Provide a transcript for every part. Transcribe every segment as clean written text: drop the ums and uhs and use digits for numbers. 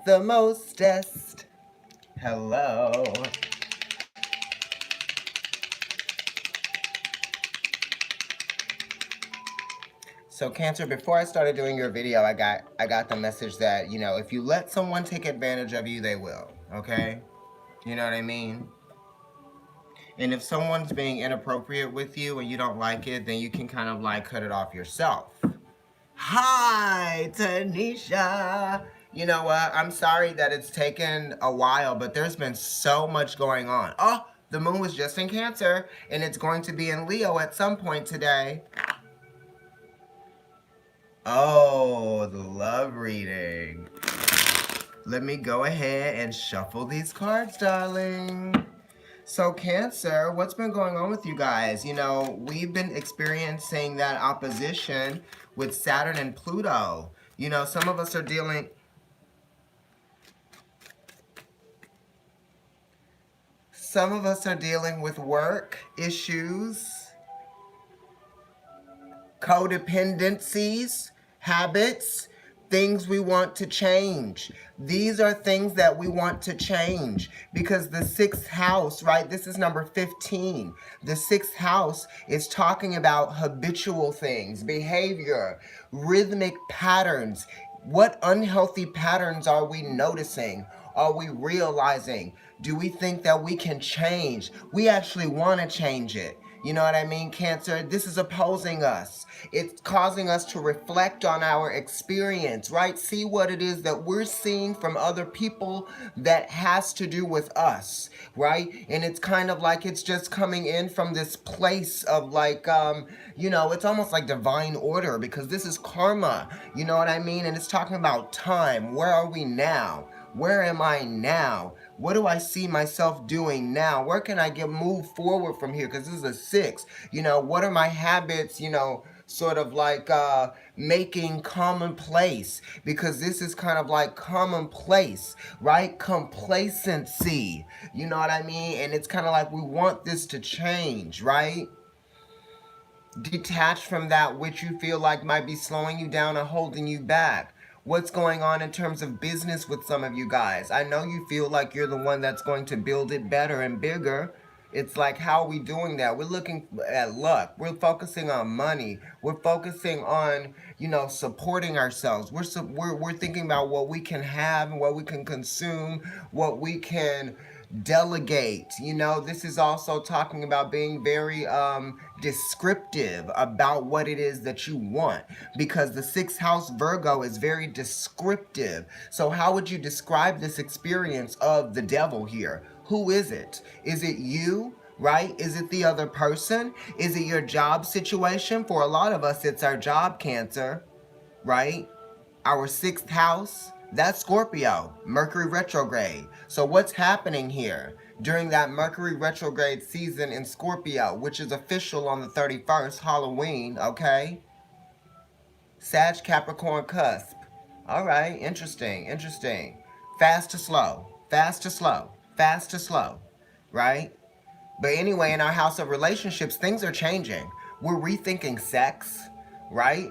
the mostest. Hello. So Cancer, before I started doing your video, I got the message that, if you let someone take advantage of you, they will, okay? You know what I mean? And if someone's being inappropriate with you and you don't like it, then you can kind of like cut it off yourself. Hi, Tanisha. You know what? I'm sorry that it's taken a while, but there's been so much going on. Oh, the moon was just in Cancer, and it's going to be in Leo at some point today. Oh, the love reading. Let me go ahead and shuffle these cards, darling. So Cancer, what's been going on with you guys? We've been experiencing that opposition with Saturn and Pluto. Some of us are dealing... Some of us are dealing with work issues, codependencies, habits, things we want to change. These are things that we want to change because the sixth house, right? This is number 15. The sixth house is talking about habitual things, behavior, rhythmic patterns. What unhealthy patterns are we noticing? Are we realizing? Do we think that we can change? We actually want to change it. You know what I mean, Cancer? This is opposing us. It's causing us to reflect on our experience, right? See what it is that we're seeing from other people that has to do with us, right? And it's kind of like it's just coming in from this place of like, it's almost like divine order because this is karma, you know what I mean? And it's talking about time. Where are we now? Where am I now? What do I see myself doing now? Where can I move forward from here? Because this is a 6. What are my habits, sort of like making commonplace? Because this is kind of like commonplace, right? Complacency. You know what I mean? And it's kind of like we want this to change, right? Detach from that which you feel like might be slowing you down or holding you back. What's going on in terms of business with some of you guys? I know you feel like you're the one that's going to build it better and bigger. It's like, how are we doing that? We're looking at luck. We're focusing on money. We're focusing on, supporting ourselves. We're thinking about what we can have and what we can consume, what we can delegate. This is also talking about being very descriptive about what it is that you want, because the sixth house Virgo is very descriptive. So how would you describe this experience of the devil here? Who is it? Is it you? Right? Is it the other person? Is it your job situation? For a lot of us, it's our job, Cancer, right? Our sixth house, that's Scorpio, Mercury retrograde. So what's happening here during that Mercury retrograde season in Scorpio, which is official on the 31st, Halloween, okay? Sag, Capricorn cusp. All right, interesting, interesting. Fast to slow, fast to slow, fast to slow, right? But anyway, in our house of relationships, things are changing. We're rethinking sex, right?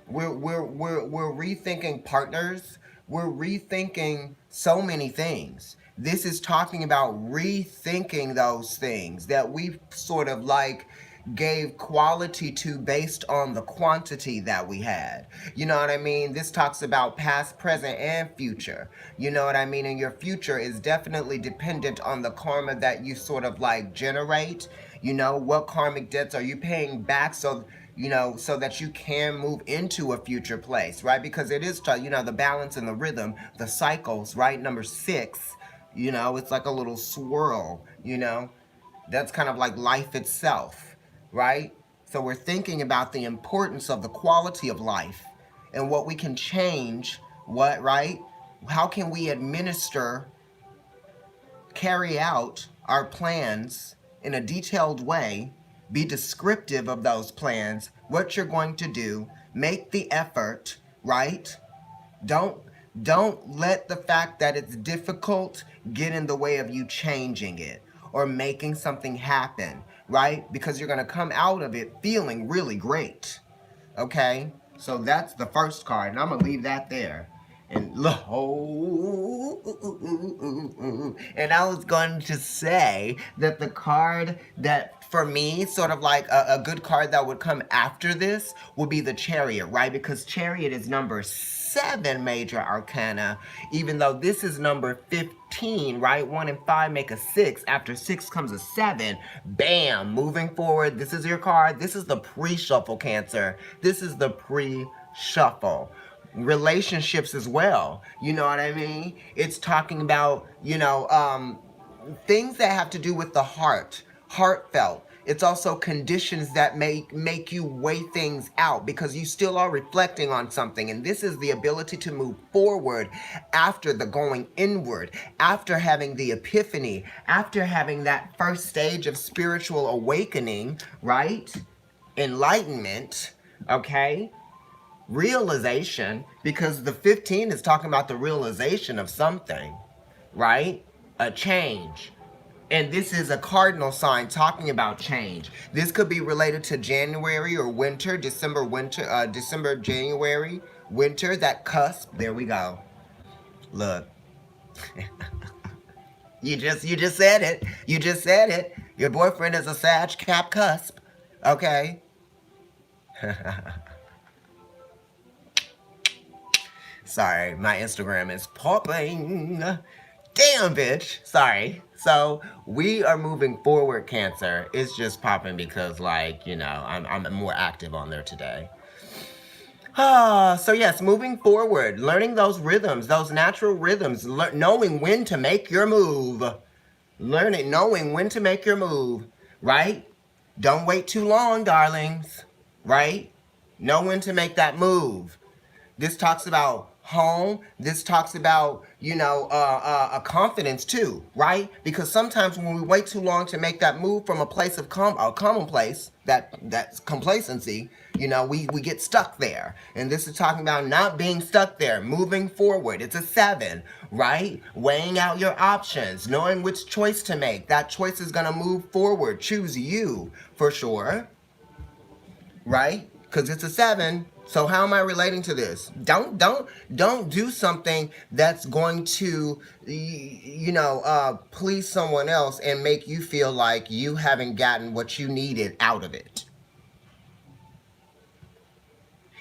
We're rethinking partners. We're rethinking so many things. This is talking about rethinking those things that we sort of like gave quality to based on the quantity that we had. You know what I mean? This talks about past, present, and future. You know what I mean? And your future is definitely dependent on the karma that you sort of like generate. What karmic debts are you paying back so that you can move into a future place, right? Because it is, the balance and the rhythm, the cycles, right? Number 6, it's like a little swirl, That's kind of like life itself, right? So we're thinking about the importance of the quality of life and what we can change, right? How can we carry out our plans in a detailed way, be descriptive of those plans, what you're going to do, make the effort, right? Don't let the fact that it's difficult get in the way of you changing it or making something happen, right? Because you're going to come out of it feeling really great. Okay? So that's the first card, and I'm going to leave that there. And and I was going to say that the card that for me, sort of like a good card that would come after this would be the Chariot, right? Because Chariot is number 7 major arcana, even though this is number 15, right? 1 and 5 make a 6. After 6 comes a 7. Bam! Moving forward, this is your card. This is the pre-shuffle, Cancer. This is the pre-shuffle. Relationships as well. You know what I mean? It's talking about, things that have to do with the heart, heartfelt. It's also conditions that make you weigh things out because you still are reflecting on something. And this is the ability to move forward after the going inward, after having the epiphany, after having that first stage of spiritual awakening, right? Enlightenment, okay? Realization, because the 15 is talking about the realization of something, right? A change. And this is a cardinal sign talking about change. This could be related to January or winter, December, January, winter, that cusp. There we go. Look. You just said it. You just said it. Your boyfriend is a Sag Cap cusp. Okay? Sorry, my Instagram is popping. Damn, bitch. Sorry. So we are moving forward, Cancer. It's just popping because, I'm more active on there today. So yes, moving forward, learning those rhythms, those natural rhythms, knowing when to make your move. Knowing when to make your move, right? Don't wait too long, darlings, right? Know when to make that move. This talks about home. This talks about, a confidence too, right? Because sometimes when we wait too long to make that move from a place of a commonplace, that's complacency, we get stuck there. And this is talking about not being stuck there, moving forward. It's a 7, right? Weighing out your options, knowing which choice to make. That choice is going to move forward. Choose you for sure, right? Because it's a 7. So how am I relating to this? Don't do something that's going to, please someone else and make you feel like you haven't gotten what you needed out of it.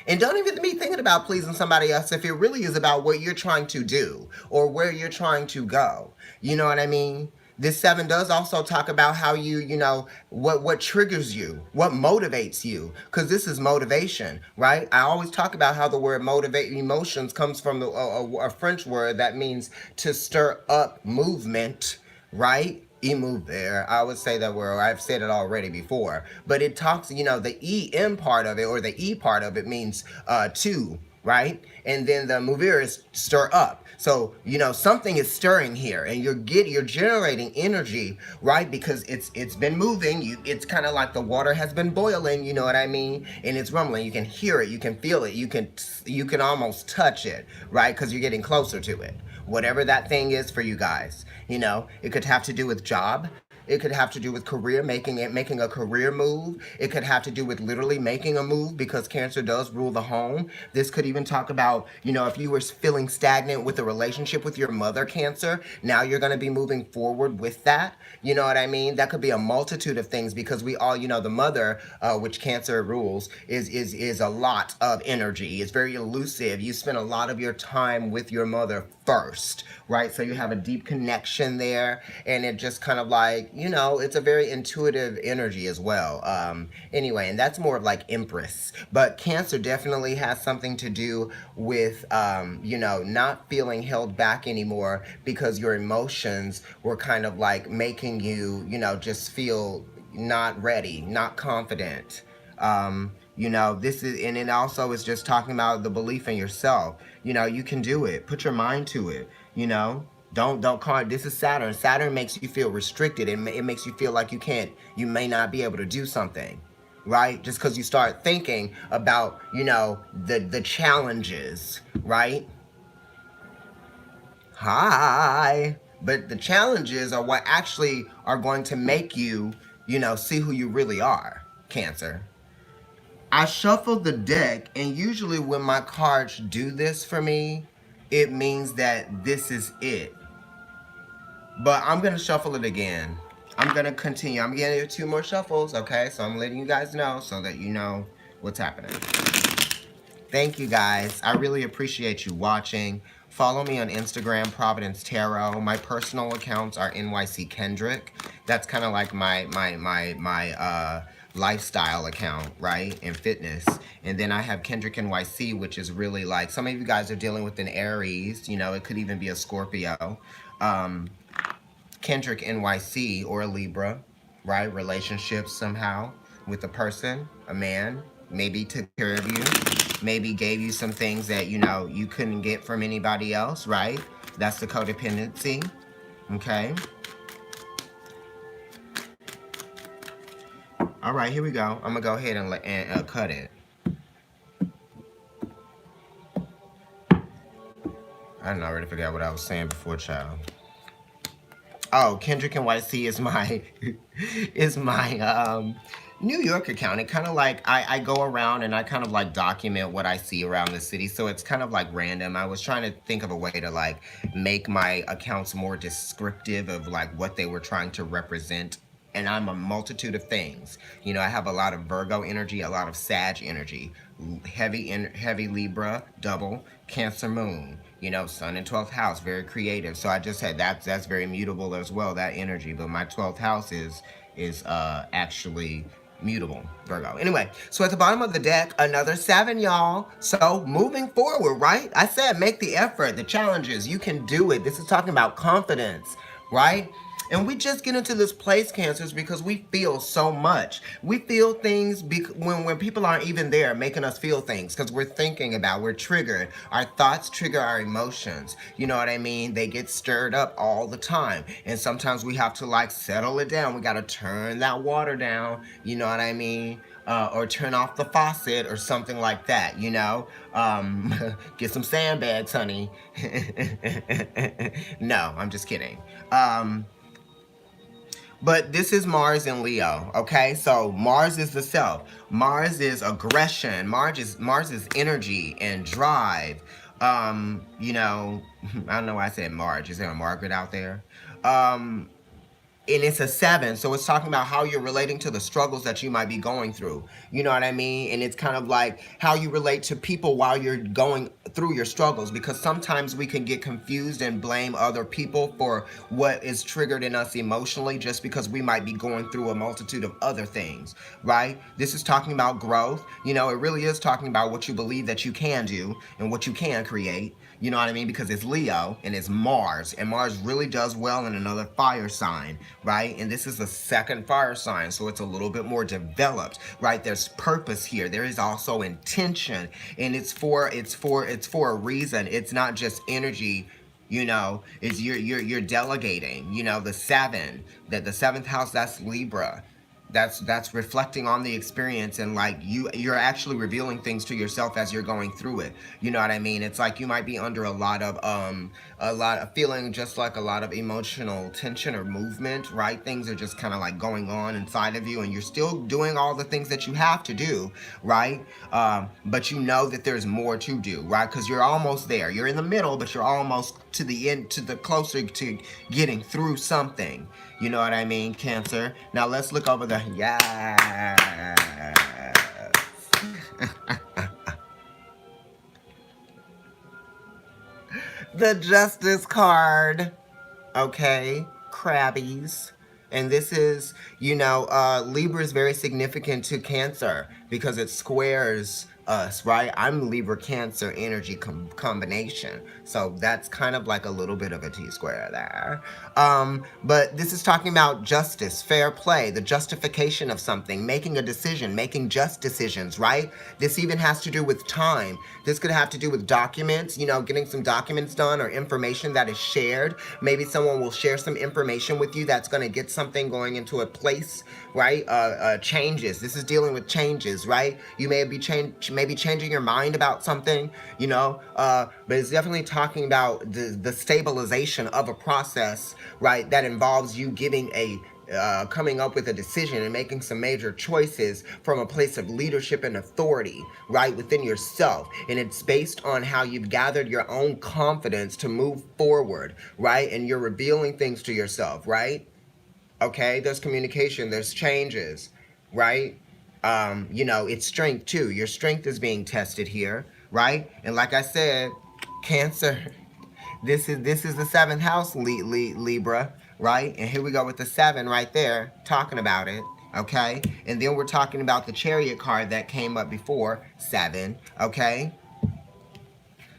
And don't even be thinking about pleasing somebody else if it really is about what you're trying to do or where you're trying to go. You know what I mean? This 7 does also talk about how what triggers you, what motivates you, because this is motivation, right? I always talk about how the word motivate emotions comes from a French word that means to stir up movement, right? Émouvoir. I would say that word. I've said it already before, but it talks. The em part of it or the e part of it means to, right? And then the mouvir is stir up. So something is stirring here, and you're generating energy, right? Because it's been moving. It's kind of like the water has been boiling. You know what I mean? And it's rumbling. You can hear it. You can feel it. You can almost touch it, right? Because you're getting closer to it. Whatever that thing is for you guys, it could have to do with job. It could have to do with career, making a career move. It could have to do with literally making a move because Cancer does rule the home. This could even talk about, if you were feeling stagnant with a relationship with your mother, Cancer, now you're going to be moving forward with that. You know what I mean? That could be a multitude of things because we all, the mother, which Cancer rules, is a lot of energy. It's very elusive. You spend a lot of your time with your mother first, right? So you have a deep connection there, and it just kind of like, it's a very intuitive energy as well. Anyway, and that's more of like Empress. But Cancer definitely has something to do with, not feeling held back anymore because your emotions were kind of like making you, just feel not ready, not confident. This is, and it also is just talking about the belief in yourself. You can do it. Put your mind to it. Don't call it. This is Saturn. Saturn makes you feel restricted. It makes you feel like you may not be able to do something, right? Just because you start thinking about, the challenges, right? Hi. But the challenges are what actually are going to make you, see who you really are, Cancer. I shuffled the deck, and usually when my cards do this for me, it means that this is it. But I'm going to shuffle it again. I'm going to continue. I'm getting 2 more shuffles, okay? So I'm letting you guys know so that you know what's happening. Thank you guys. I really appreciate you watching. Follow me on Instagram, Providence Tarot. My personal accounts are NYC Kendrick. That's kind of like my lifestyle account, right? And fitness. And then I have Kendrick NYC, which is really like, some of you guys are dealing with an Aries, you know, it could even be a Scorpio. Kendrick NYC or a Libra, right? Relationships somehow with a person, a man, maybe took care of you, maybe gave you some things that, you know, you couldn't get from anybody else, right? That's the codependency, okay? All right, here we go. I'm gonna go ahead and cut it. I don't know, I already forgot what I was saying before, child. Oh, Kendrick NYC is my is my New York account. It kind of like I go around and I kind of like document what I see around the city. So it's kind of like random. I was trying to think of a way to like make my accounts more descriptive of like what they were trying to represent. And I'm a multitude of things. You know, I have a lot of Virgo energy, a lot of Sag energy, heavy Libra, double, Cancer moon. You know, Sun in 12th house, very creative. So I just said that's very mutable as well, that energy. But my 12th house is actually mutable, Virgo. Anyway, so at the bottom of the deck, another 7, y'all. So moving forward, right? I said make the effort, the challenges. You can do it. This is talking about confidence, right? And we just get into this place, Cancers, because we feel so much. We feel things when people aren't even there making us feel things because we're thinking about, we're triggered. Our thoughts trigger our emotions. You know what I mean? They get stirred up all the time. And sometimes we have to like settle it down. We got to turn that water down. You know what I mean? Or turn off the faucet or something like that, you know? Get some sandbags, honey. No, I'm just kidding. But this is Mars and Leo, okay? So Mars is the self. Mars is aggression. Mars is energy and drive. You know, I don't know why I said Marge. Is there a Margaret out there? And it's a 7, so it's talking about how you're relating to the struggles that you might be going through. You know what I mean? And it's kind of like how you relate to people while you're going through your struggles, because sometimes we can get confused and blame other people for what is triggered in us emotionally just because we might be going through a multitude of other things, right? This is talking about growth. You know, it really is talking about what you believe that you can do and what you can create. You know what I mean? Because it's Leo and it's Mars. And Mars really does well in another fire sign, right? And this is the second fire sign, so it's a little bit more developed, right? There's purpose here. There is also intention, and it's for a reason. It's not just energy. You know, it's you're delegating. You know, the 7, that the 7th house, that's Libra. That's reflecting on the experience, and like you're actually revealing things to yourself as you're going through it. You know what I mean? It's like you might be under a lot of feeling just like a lot of emotional tension or movement, right? Things are just kind of like going on inside of you, and you're still doing all the things that you have to do, right? But you know that there's more to do, right? Because you're almost there. You're in the middle, but you're almost to the end, to the closer to getting through something. You know what I mean, Cancer? Now let's look over the... Yes! The Justice card. Okay, Crabbies. And this is, you know, Libra is very significant to Cancer because it squares us, right? I'm Libra Cancer energy combination. So that's kind of like a little bit of a T-square there. But this is talking about justice, fair play, the justification of something, making a decision, making just decisions, right? This even has to do with time. This could have to do with documents, you know, getting some documents done or information that is shared. Maybe someone will share some information with you that's going to get something going into a place, right? Changes. This is dealing with changes, right? You may be changing your mind about something, you know, but it's definitely talking about the stabilization of a process, right? That involves you giving a coming up with a decision and making some major choices from a place of leadership and authority, right, within yourself. And it's based on how you've gathered your own confidence to move forward, right? And you're revealing things to yourself, right? Okay, there's communication, there's changes, right? It's strength too. Your strength is being tested here, right? And like I said, Cancer, this is the seventh house, Libra, right? And here we go with the 7 right there, talking about it, okay? And then we're talking about the Chariot card that came up before, 7, okay?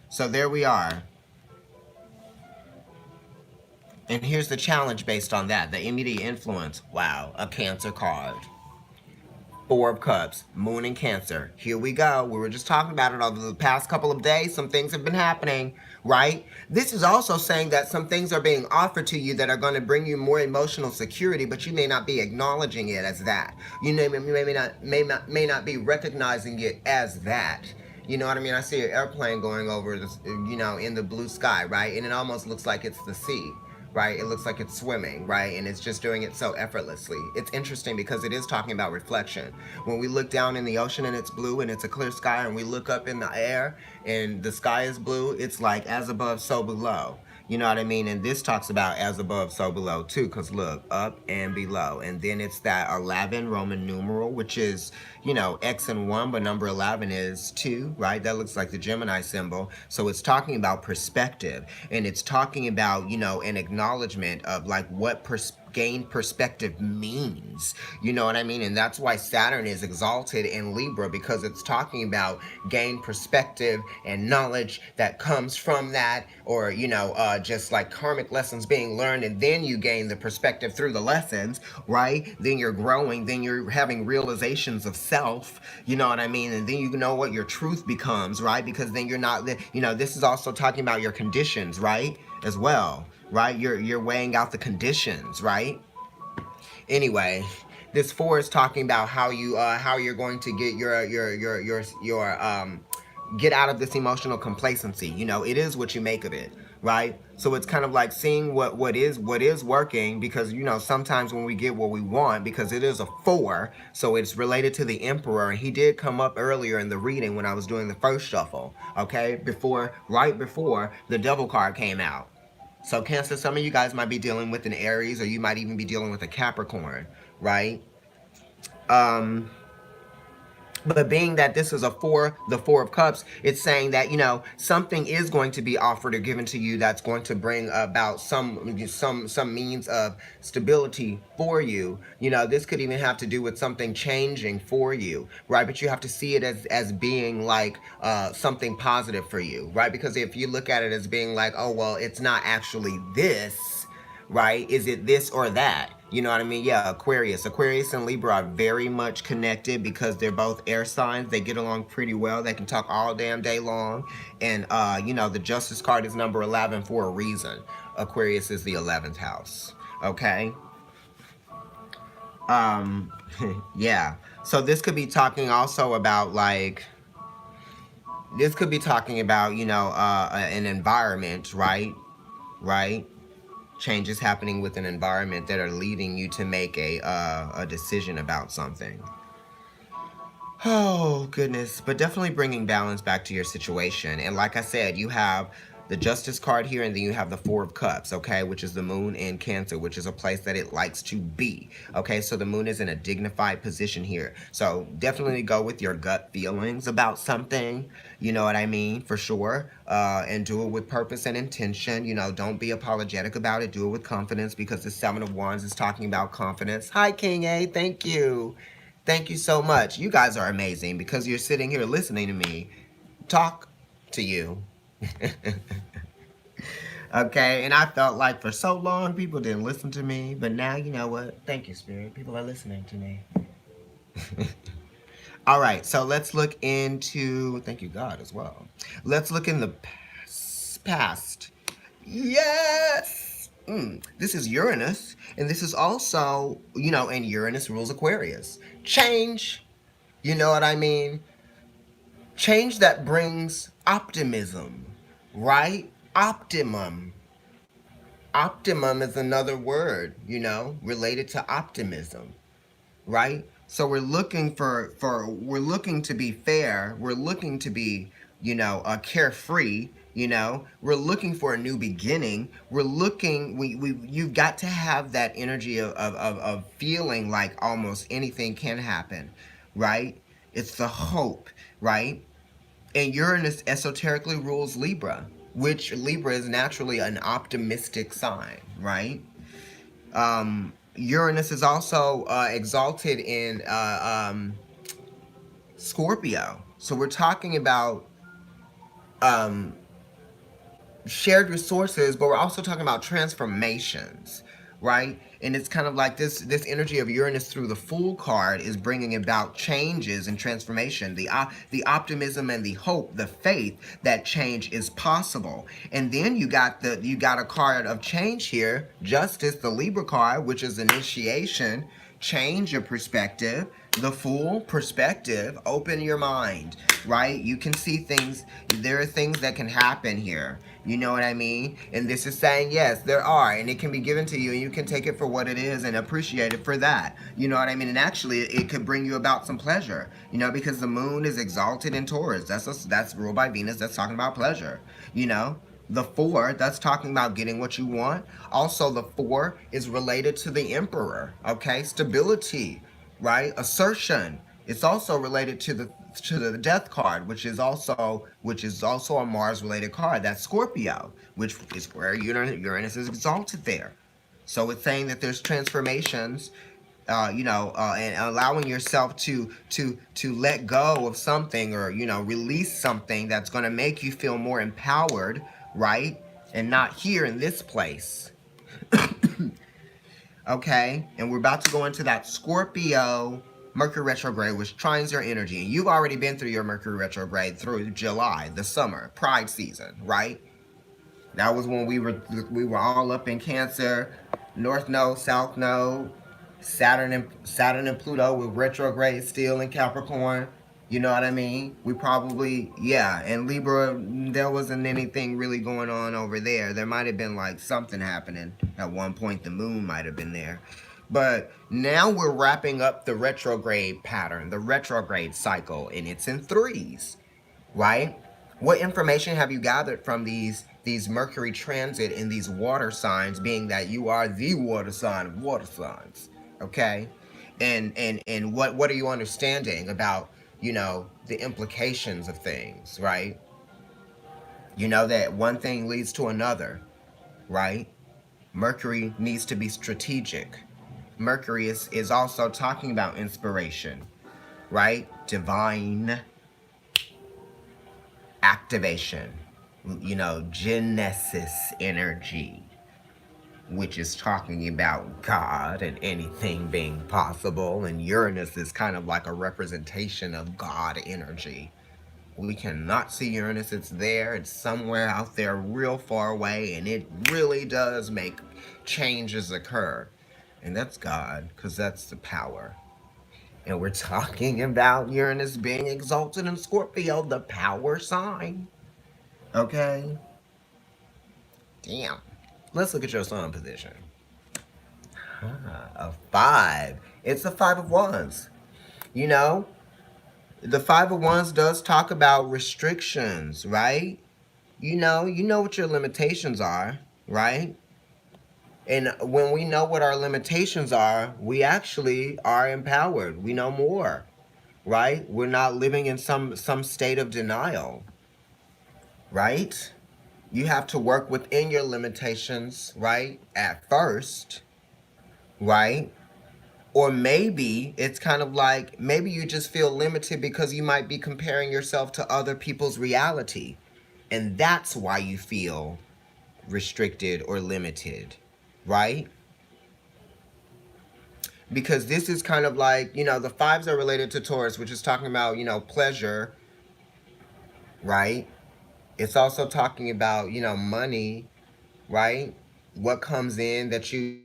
So there we are. And here's the challenge based on that, the immediate influence. Wow, a Cancer card. 4 of Cups, Moon and Cancer. Here we go. We were just talking about it over the past couple of days. Some things have been happening, right? This is also saying that some things are being offered to you that are going to bring you more emotional security, but you may not be acknowledging it as that. You may not be recognizing it as that. You know what I mean? I see an airplane going over this, in the blue sky, right? And it almost looks like it's the sea, right? It looks like it's swimming, right? And it's just doing it so effortlessly. It's interesting because it is talking about reflection. When we look down in the ocean and it's blue and it's a clear sky, and we look up in the air and the sky is blue, it's like as above, so below. You know what I mean? And this talks about as above, so below too, because look, up and below. And then it's that 11 Roman numeral, which is, X and 1, but number 11 is 2, right? That looks like the Gemini symbol. So it's talking about perspective. And it's talking about, an acknowledgement of like what gain perspective means. You know what I mean? And that's why Saturn is exalted in Libra, because it's talking about gain perspective and knowledge that comes from that, or, just like karmic lessons being learned, and then you gain the perspective through the lessons, right? Then you're growing, then you're having realizations of self, you know what I mean? And then you know what your truth becomes, right? Because then you're not, this is also talking about your conditions, right? As well, right? You're weighing out the conditions, right? Anyway, this 4 is talking about how you're going to get your get out of this emotional complacency. It is what you make of it, right? So it's kind of like seeing what is working, because sometimes when we get what we want, because it is a 4, so it's related to the Emperor, and he did come up earlier in the reading when I was doing the first shuffle, okay? Right before the Devil card came out. So Cancer, some of you guys might be dealing with an Aries, or you might even be dealing with a Capricorn, right? But being that this is the 4 of Cups, it's saying that, something is going to be offered or given to you that's going to bring about some means of stability for you. This could even have to do with something changing for you, right? But you have to see it as being like something positive for you, right? Because if you look at it as being like, oh, well, it's not actually this, right? Is it this or that? You know what I mean? Yeah, Aquarius. Aquarius and Libra are very much connected because they're both air signs. They get along pretty well. They can talk all damn day long. And, the Justice card is number 11 for a reason. Aquarius is the 11th house. Okay? Yeah. So this could be talking also about, like, this could be talking about, an environment, right? Right? Changes happening with an environment that are leading you to make a decision about something. Oh, goodness. But definitely bringing balance back to your situation. And like I said, you have the Justice card here, and then you have the 4 of Cups, okay, which is the Moon in Cancer, which is a place that it likes to be, okay? So the Moon is in a dignified position here. So definitely go with your gut feelings about something, you know what I mean, for sure, and do it with purpose and intention. Don't be apologetic about it. Do it with confidence, because the 7 of Wands is talking about confidence. Hi, King A. Thank you. Thank you so much. You guys are amazing because you're sitting here listening to me talk to you. Okay, and I felt like for so long people didn't listen to me, but now you know what? Thank you, Spirit. People are listening to me. All right, so let's look into, thank you, God, as well. Let's look in the past. Yes! This is Uranus, and this is also, and Uranus rules Aquarius. Change, you know what I mean? Change that brings optimism, right? Optimum. Optimum is another word, related to optimism, right? So we're looking to be fair. We're looking to be, carefree. We're looking for a new beginning. We're looking. You've got to have that energy of feeling like almost anything can happen, right? It's the hope, right? And Uranus esoterically rules Libra, which Libra is naturally an optimistic sign, right? Uranus is also exalted in Scorpio. So we're talking about um, shared resources, but we're also talking about transformations, right? And it's kind of like this energy of Uranus through the Fool card is bringing about changes and transformation, the optimism and the hope, the faith that change is possible. And then you got a card of change here, Justice, the Libra card, which is initiation, change your perspective. The Fool perspective, open your mind, right? You can see things. There are things that can happen here. You know what I mean? And this is saying, yes, there are, and it can be given to you, and you can take it for what it is and appreciate it for that. You know what I mean? And actually, it could bring you about some pleasure, because the moon is exalted in Taurus. That's ruled by Venus. That's talking about pleasure, The 4, that's talking about getting what you want. Also, the 4 is related to the Emperor, okay? Stability, right? Assertion. It's also related to the Death card, which is also a Mars related card. That's Scorpio, which is where Uranus is exalted there. So it's saying that there's transformations, and allowing yourself to let go of something, or release something that's going to make you feel more empowered, right? And not here in this place. Okay, and we're about to go into that Scorpio Mercury retrograde, which trines your energy. And you've already been through your Mercury retrograde through July, the summer, Pride season, right? That was when we were all up in Cancer, North Node, South Node, Saturn and Pluto with retrograde still in Capricorn. You know what I mean? We probably, yeah. And Libra, there wasn't anything really going on over there. There might have been like something happening at one point. The moon might have been there. But now we're wrapping up the retrograde pattern, the retrograde cycle, and it's in threes, right? What information have you gathered from these Mercury transit in these water signs, being that you are the water sign of water signs, okay? And what are you understanding about, the implications of things, right? You know that one thing leads to another, right? Mercury needs to be strategic. Mercury is also talking about inspiration, right? Divine activation, Genesis energy, which is talking about God and anything being possible. And Uranus is kind of like a representation of God energy. We cannot see Uranus. It's there. It's somewhere out there real far away. And it really does make changes occur. And that's God, because that's the power. And we're talking about Uranus being exalted in Scorpio, the power sign. Okay? Damn. Let's look at your sun position. A 5. It's the 5 of Wands. The 5 of Wands does talk about restrictions, right? You know what your limitations are, right? And when we know what our limitations are, we actually are empowered. We know more, right? We're not living in some state of denial, right? You have to work within your limitations, right? At first, right? Or maybe it's kind of like, maybe you just feel limited because you might be comparing yourself to other people's reality. And that's why you feel restricted or limited, right? Because this is kind of like, the 5s are related to Taurus, which is talking about, pleasure, right? It's also talking about, money, right? What comes in that you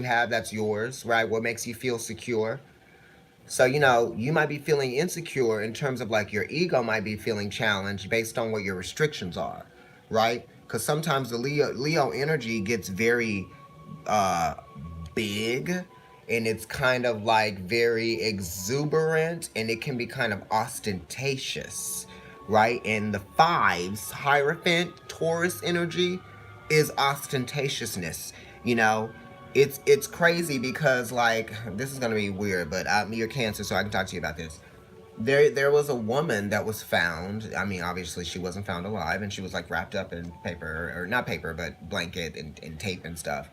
have that's yours, right? What makes you feel secure. So, you might be feeling insecure in terms of like your ego might be feeling challenged based on what your restrictions are, right? Because sometimes the Leo energy gets very uh, big, and it's kind of like very exuberant, and it can be kind of ostentatious, right? And the fives, Hierophant, Taurus energy is ostentatiousness. You know, it's crazy because like this is gonna be weird, but you're Cancer, so I can talk to you about this. There was a woman that was found. I mean, obviously she wasn't found alive, and she was like wrapped up in paper, or not paper, but blanket and tape and stuff.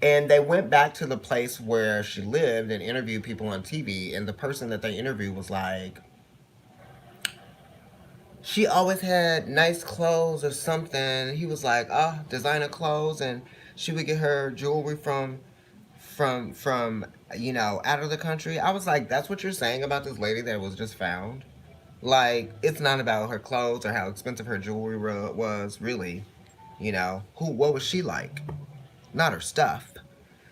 And they went back to the place where she lived and interviewed people on TV. And the person that they interviewed was like, she always had nice clothes or something. He was like, oh, designer clothes, and she would get her jewelry from out of the country. I was like, that's what you're saying about this lady that was just found? Like, it's not about her clothes or how expensive her jewelry was, really. What was she like? Not her stuff.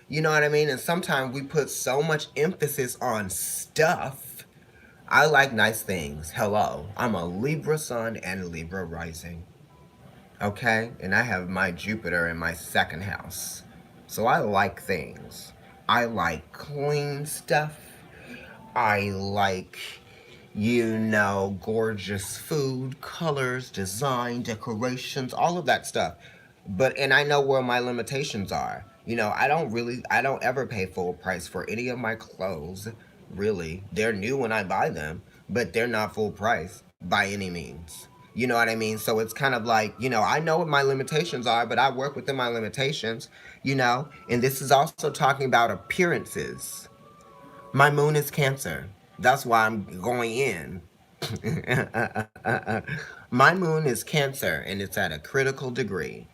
You know what I mean? And sometimes we put so much emphasis on stuff. I like nice things. Hello. I'm a Libra sun and a Libra rising. Okay? And I have my Jupiter in my second house. So I like things. I like clean stuff. I like, gorgeous food, colors, design, decorations, all of that stuff. And I know where my limitations are. I don't ever pay full price for any of my clothes, really. They're new when I buy them, but they're not full price by any means. You know what I mean? So it's kind of like, I know what my limitations are, but I work within my limitations. And this is also talking about appearances. My moon is Cancer. That's why I'm going in. My moon is Cancer, and it's at a critical degree.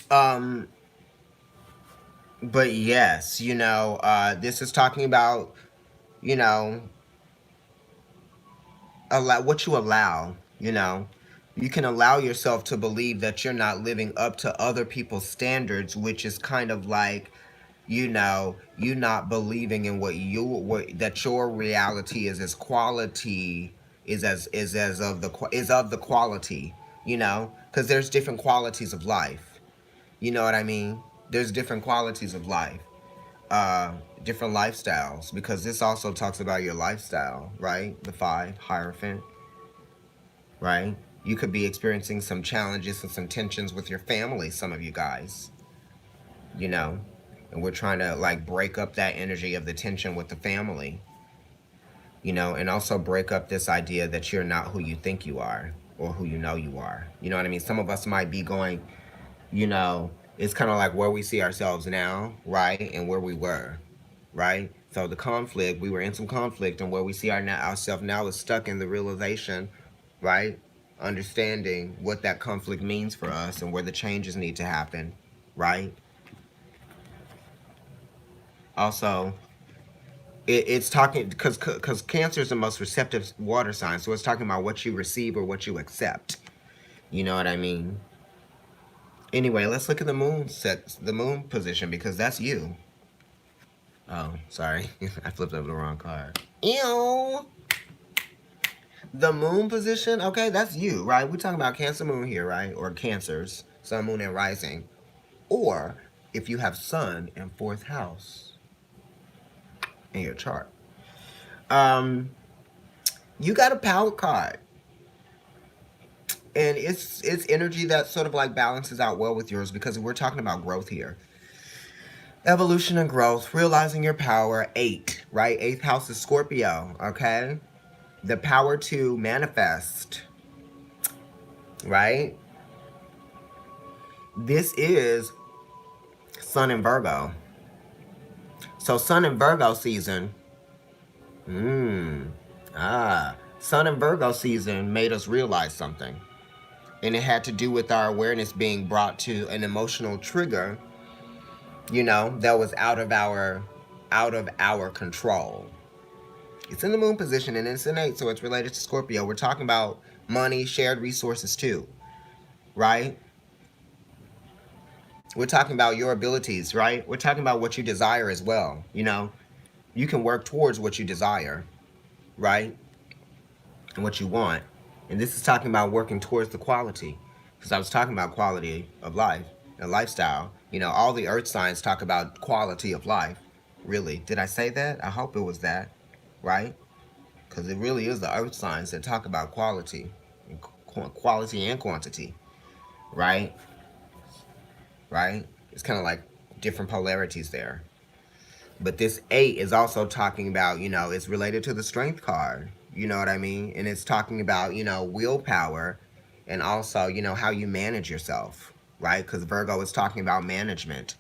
Um, but yes, this is talking about, you know, what you allow, You can allow yourself to believe that you're not living up to other people's standards, which is kind of like, you not believing in what that your reality is of the quality, because there's different qualities of life. You know what I mean? There's different qualities of life, uh, different lifestyles, because this also talks about your lifestyle, right? The five, Hierophant, right? You could be experiencing some challenges and some tensions with your family, some of you guys, you know? And we're trying to like break up that energy of the tension with the family, and also break up this idea that you're not who you think you are or who you know you are. You know what I mean? Some of us might be going, it's kind of like where we see ourselves now, right? And where we were, right? So the conflict, we were in some conflict, and where we see ourselves now is stuck in the realization, right? Understanding what that conflict means for us and where the changes need to happen, right? Also, it's talking because Cancer is the most receptive water sign, so it's talking about what you receive or what you accept. You know what I mean? Anyway, let's look at the moon position, because that's you. Oh, sorry. I flipped over the wrong card. Ew. The moon position, okay, that's you, right? We're talking about Cancer moon here, right? Or Cancers, sun, moon, and rising. Or if you have sun in fourth house in your chart. You got a power card. And it's energy that sort of like balances out well with yours, because we're talking about growth here. Evolution and growth, realizing your power, 8, right? 8th house is Scorpio, okay? The power to manifest, right? This is Sun in Virgo. So Sun in Virgo season, Sun in Virgo season made us realize something. And it had to do with our awareness being brought to an emotional trigger, that was out of our control. It's in the moon position, and it's in 8, so it's related to Scorpio. We're talking about money, shared resources too, right? We're talking about your abilities, right? We're talking about what you desire as well, You can work towards what you desire, right? And what you want. And this is talking about working towards the quality. Because I was talking about quality of life and lifestyle. You know, all the earth signs talk about quality of life. Really. Did I say that? I hope it was that. Right? Because it really is the earth signs that talk about quality. Quality and quantity. Right? Right? It's kind of like different polarities there. But this 8 is also talking about, you know, it's related to the strength card. You know what I mean? And it's talking about, you know, willpower and also, you know, how you manage yourself, right? Because Virgo is talking about management,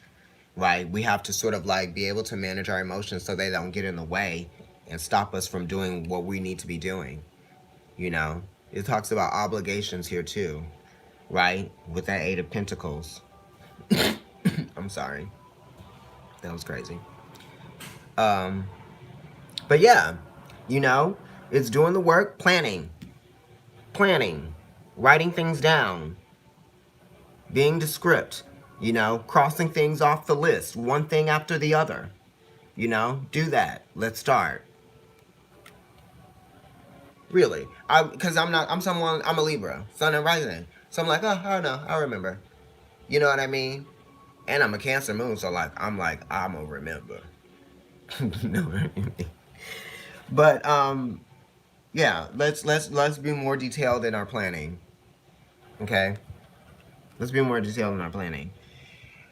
right? We have to sort of like be able to manage our emotions so they don't get in the way and stop us from doing what we need to be doing, you know? It talks about obligations here too, right? With that 8 of Pentacles. I'm sorry. That was crazy. But yeah, you know, it's doing the work, planning, writing things down, being descript, you know, crossing things off the list, one thing after the other. You know, do that. Let's start. Really. Because I'm a Libra, Sun and Rising. So I'm like, oh, I don't know, I remember. You know what I mean? And I'm a Cancer moon, so like, I'm gonna remember. You know what I mean? But, yeah, let's be more detailed in our planning. Okay? Let's be more detailed in our planning.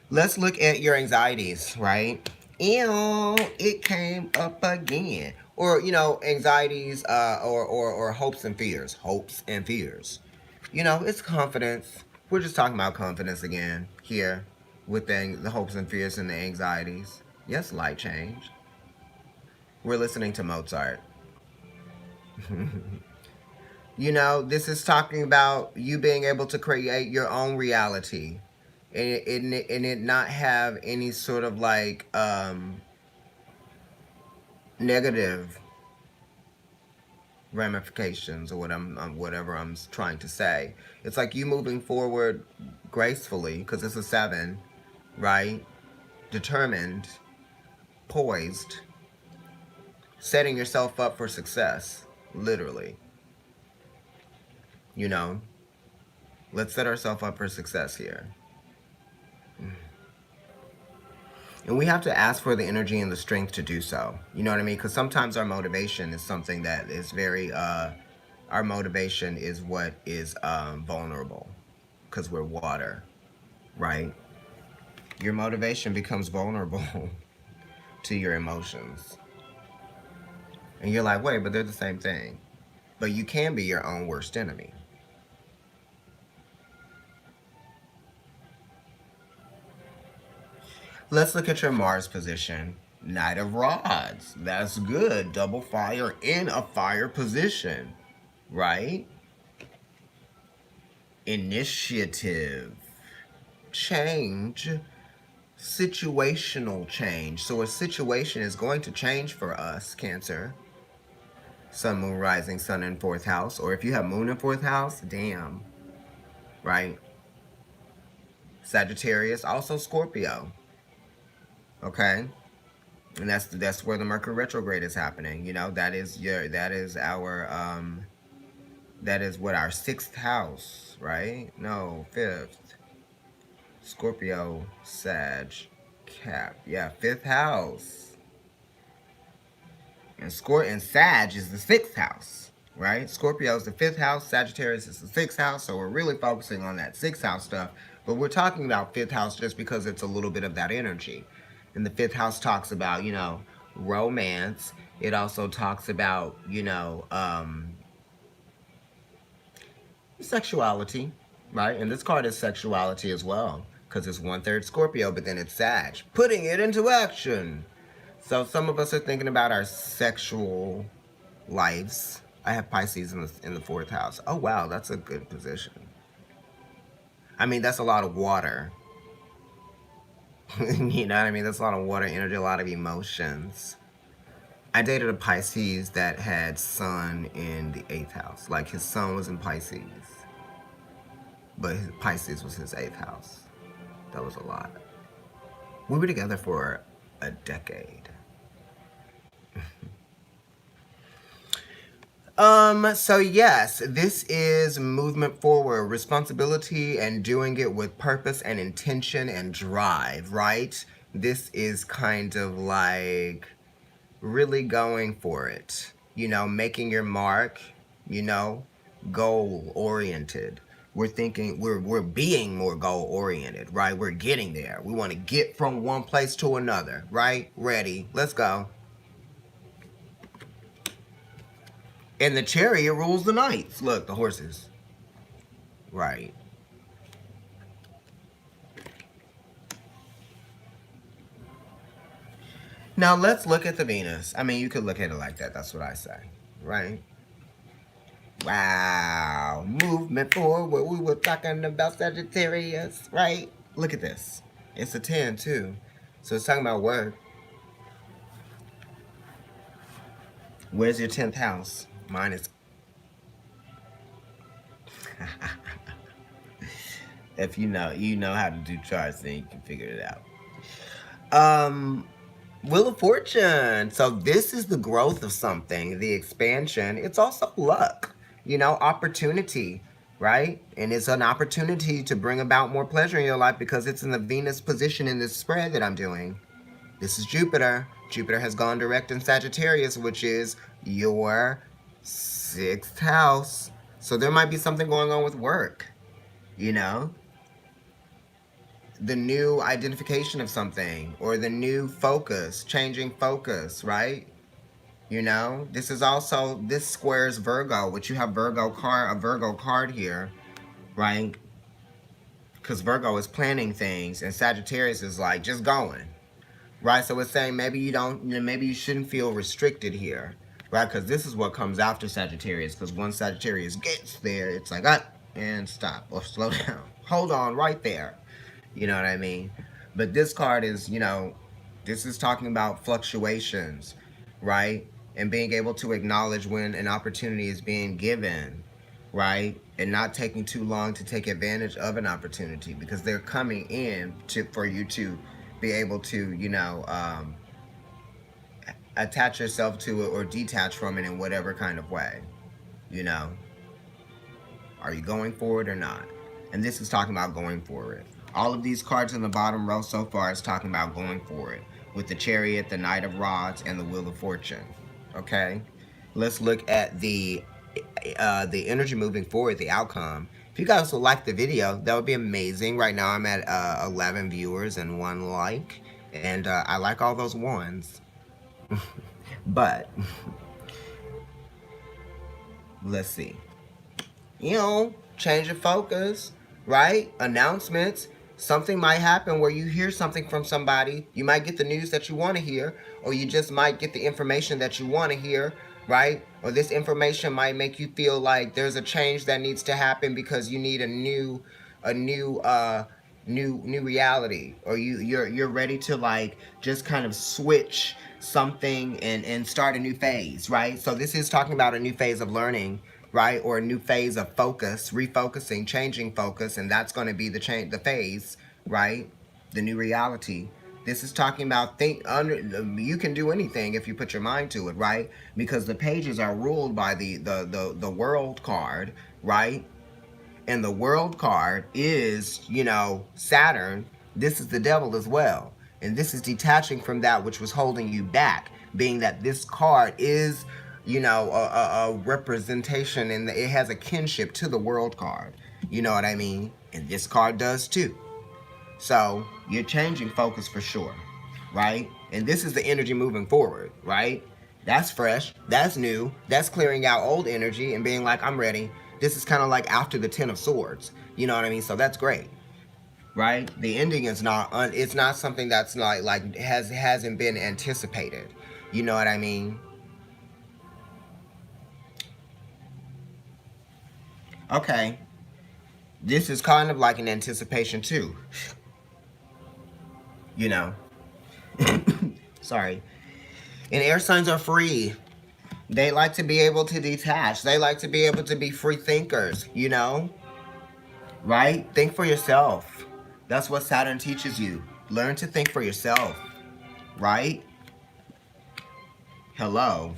Let's look at your anxieties, right? Ew, it came up again. Or, you know, anxieties or hopes and fears. Hopes and fears. You know, it's confidence. We're just talking about confidence again here with the hopes and fears and the anxieties. Yes, light change. We're listening to Mozart. You know, this is talking about you being able to create your own reality and it not have any sort of like negative ramifications or whatever I'm trying to say. It's like you moving forward gracefully because it's a 7, right? Determined, poised, setting yourself up for success, literally. You know, let's set ourselves up for success here. And we have to ask for the energy and the strength to do so. You know what I mean? Because sometimes our motivation is something that is very, our motivation is what is vulnerable. Because we're water, right? Your motivation becomes vulnerable to your emotions. And you're like, wait, but they're the same thing. But you can be your own worst enemy. Let's look at your Mars position. Knight of Rods. That's good. Double fire in a fire position, right? Initiative. Change. Situational change. So a situation is going to change for us, Cancer. Sun, Moon, Rising, Sun in 4th house. Or if you have Moon in 4th house, damn. Right? Sagittarius, also Scorpio. Okay? And that's where the Mercury retrograde is happening. You know, that is what our 6th house, right? No, 5th. Scorpio, Sag, Cap. Yeah, 5th house. And Sag is the 6th house, right? Scorpio is the 5th house, Sagittarius is the 6th house, so we're really focusing on that 6th house stuff. But we're talking about 5th house just because it's a little bit of that energy. And the 5th house talks about, you know, romance. It also talks about, you know, sexuality, right? And this card is sexuality as well, because it's 1/3 Scorpio, but then it's Sag, putting it into action. So some of us are thinking about our sexual lives. I have Pisces in the 4th house. Oh wow, that's a good position. I mean, that's a lot of water. You know what I mean? That's a lot of water energy, a lot of emotions. I dated a Pisces that had Sun in the 8th house. Like his Sun was in Pisces, but Pisces was his 8th house. That was a lot. We were together for a decade. So yes, this is movement forward, responsibility and doing it with purpose and intention and drive, right? This is kind of like really going for it, making your mark, you know, goal oriented. We're thinking we're being more goal oriented, right? We're getting there. We want to get from one place to another, right? Ready. Let's go. And the chariot rules the knights. Look, the horses. Right. Now let's look at the Venus. I mean, you could look at it like that. That's what I say. Right? Wow. Movement forward. We were talking about Sagittarius, right? Look at this. It's a 10 too. So it's talking about work. Where's your 10th house? Mine is. If you know how to do charts, then you can figure it out. Wheel of Fortune. So this is the growth of something, the expansion. It's also luck, opportunity, right? And it's an opportunity to bring about more pleasure in your life because it's in the Venus position in this spread that I'm doing. This is Jupiter. Jupiter has gone direct in Sagittarius, which is your 6th house. So there might be something going on with work, the new identification of something or the new focus, changing focus, right? This squares Virgo, which you have a Virgo card here, right? Because Virgo is planning things and Sagittarius is like just going, right? So it's saying maybe you shouldn't feel restricted here, right? Because this is what comes after Sagittarius. Because once Sagittarius gets there, it's like, and stop or slow down. Hold on right there. You know what I mean? But this card is, this is talking about fluctuations, right? And being able to acknowledge when an opportunity is being given, right? And not taking too long to take advantage of an opportunity because they're coming in for you to be able to, attach yourself to it or detach from it in whatever kind of way, Are you going for it or not? And this is talking about going for it. All of these cards in the bottom row so far is talking about going for it. With the Chariot, the Knight of Rods, and the Wheel of Fortune. Okay? Let's look at the energy moving forward, the outcome. If you guys will like the video, that would be amazing. Right now I'm at 11 viewers and 1 like. And I like all those ones. But, let's see. Change of focus, right? Announcements. Something might happen where you hear something from somebody. You might get the news that you want to hear, or you just might get the information that you want to hear, right? Or this information might make you feel like there's a change that needs to happen because you need a new reality, or you're ready to like just kind of switch something and start a new phase, right? So this is talking about a new phase of learning, right? Or a new phase of focus, refocusing, changing focus, and that's going to be the phase, right? The new reality. This is talking about you can do anything if you put your mind to it, right? Because the pages are ruled by the world card, right? And the world card is, Saturn. This is the devil as well. And this is detaching from that which was holding you back, being that this card is a representation, and it has a kinship to the world card. You know what I mean? And this card does too. So you're changing focus for sure, right? And this is the energy moving forward, right? That's fresh. That's new. That's clearing out old energy and being like, I'm ready. This is kind of like after the 10 of Swords. You know what I mean? So that's great, right? The ending is not. It's not something that's like hasn't been anticipated. You know what I mean? Okay, this is kind of like an anticipation too. Sorry. And air signs are free. They like to be able to detach. They like to be able to be free thinkers, right? Think for yourself. That's what Saturn teaches you. Learn to think for yourself, right? Hello.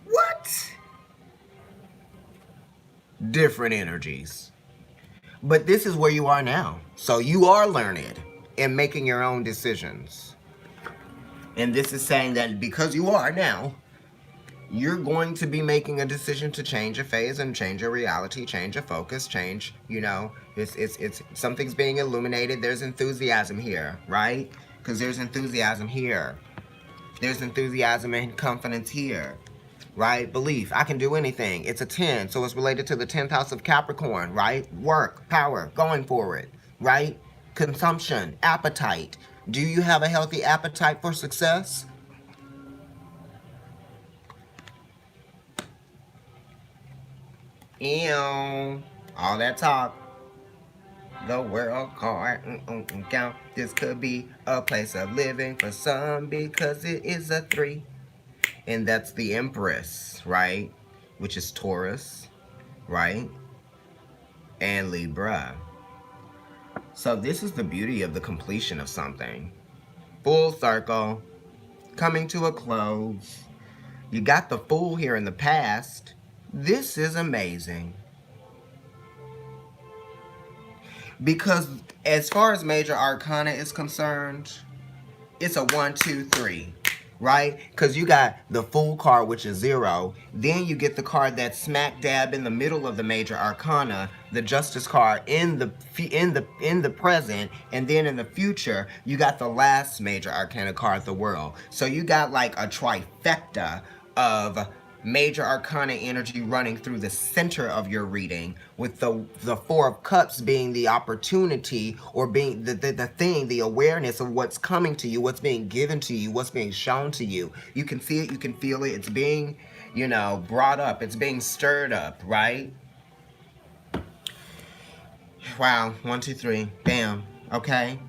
What? different energies. But this is where you are now. So you are learned and making your own decisions. And this is saying that because you are now, you're going to be making a decision to change a phase and change your reality, change your focus, change, it's something's being illuminated. There's enthusiasm here, right? Because there's enthusiasm here. There's enthusiasm and confidence here, right? Belief, I can do anything. It's a 10, so it's related to the 10th house of Capricorn, right? Work, power, going forward, right? Consumption, appetite. Do you have a healthy appetite for success? Ew. All that talk. The world card. Count. This could be a place of living for some because it is a 3. And that's the Empress, right? Which is Taurus, right? And Libra. So this is the beauty of the completion of something. Full circle. Coming to a close. You got the Fool here in the past. This is amazing. Because as far as major arcana is concerned, it's a 1, 2, 3, right? Because you got the Fool card, which is 0. Then you get the card that's smack dab in the middle of the major arcana, the Justice card in the present, and then in the future, you got the last major arcana card, the World. So you got like a trifecta of major arcana energy running through the center of your reading, with the 4 of Cups being the opportunity, or being the thing, the awareness of what's coming to you, what's being given to you, what's being shown to you. You can see it, you can feel it, it's being, brought up, it's being stirred up, right? Wow, 1, 2, 3, bam, okay?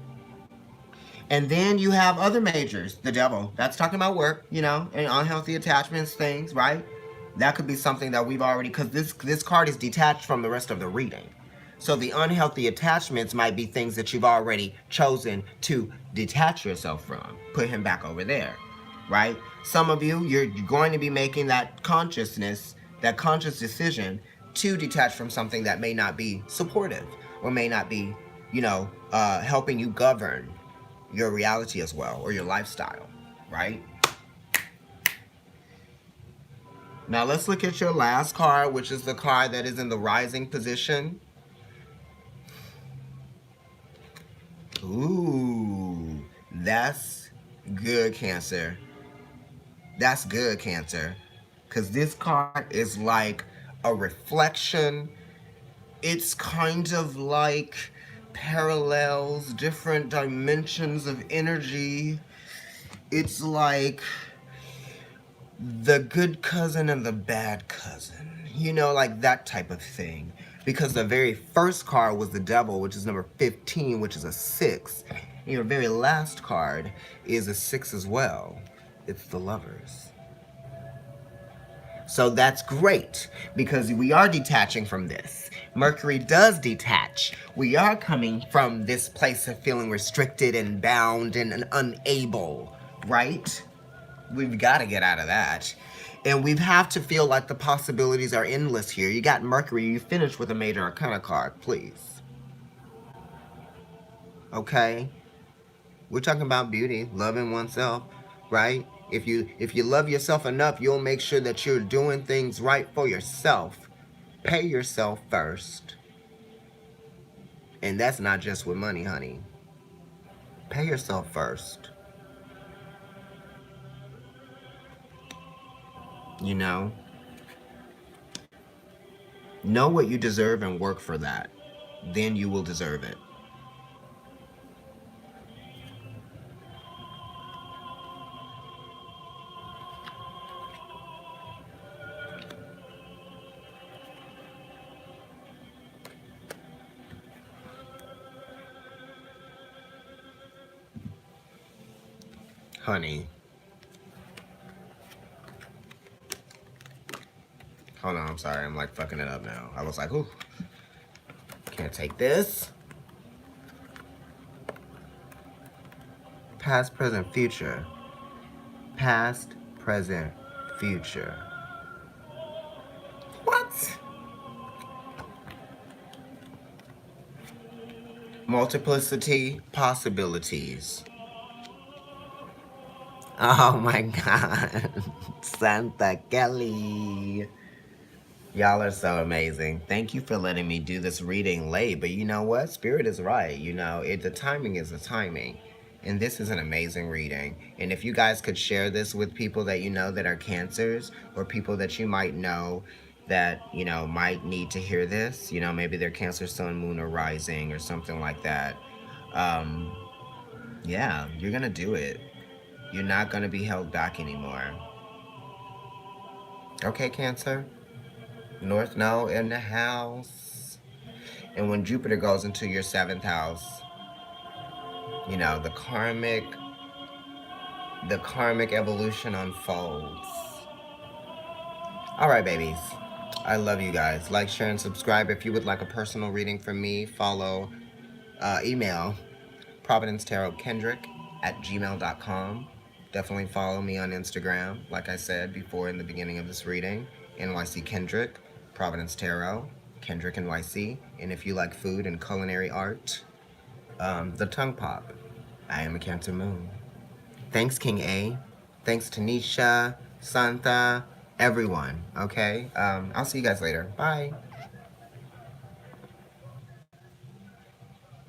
And then you have other majors, the Devil. That's talking about work, and unhealthy attachments, things, right? That could be something that we've already, because this card is detached from the rest of the reading. So the unhealthy attachments might be things that you've already chosen to detach yourself from. Put him back over there, right? Some of you, you're going to be making that conscious decision to detach from something that may not be supportive, or may not be, helping you govern your reality as well, or your lifestyle, right? Now let's look at your last card, which is the card that is in the rising position. Ooh, that's good, Cancer. That's good, Cancer. Because this card is like a reflection. It's kind of like parallels, different dimensions of energy. It's like the good cousin and the bad cousin, like that type of thing. Because the very first card was the Devil, which is number 15, which is a 6. And your very last card is a 6 as well. It's the Lovers. So that's great, because we are detaching from this. Mercury does detach. We are coming from this place of feeling restricted and bound and unable, right? We've got to get out of that. And we have to feel like the possibilities are endless here. You got Mercury. You finished with a major arcana card, please. Okay? We're talking about beauty, loving oneself, right? If you love yourself enough, you'll make sure that you're doing things right for yourself. Pay yourself first. And that's not just with money, honey. Pay yourself first. Know what you deserve and work for that. Then you will deserve it. Honey. Hold on, I'm sorry. I'm like fucking it up now. I was like, ooh. Can't take this. Past, present, future. Past, present, future. What? Multiplicity, possibilities. Oh my God. Santa Kelly. Y'all are so amazing. Thank you for letting me do this reading late. But you know what? Spirit is right. You know, the timing is the timing. And this is an amazing reading. And if you guys could share this with people that you know that are cancers, or people that you might know that, you know, might need to hear this, you know, maybe they're Cancer, Sun, Moon, or Rising, or something like that. Um, yeah, you're going to do it. You're not going to be held back anymore. Okay, Cancer? North Node in the house. And when Jupiter goes into your 7th house, you know, the karmic evolution unfolds. All right, babies. I love you guys. Like, share, and subscribe. If you would like a personal reading from me, follow, email providencetarot.kendrick@gmail.com. Definitely follow me on Instagram, like I said before in the beginning of this reading, NYC Kendrick, Providence Tarot, Kendrick NYC. And if you like food and culinary art, the Tongue Pop. I am a Cancer Moon. Thanks, King A. Thanks, Tanisha, Santa, everyone. Okay? I'll see you guys later. Bye.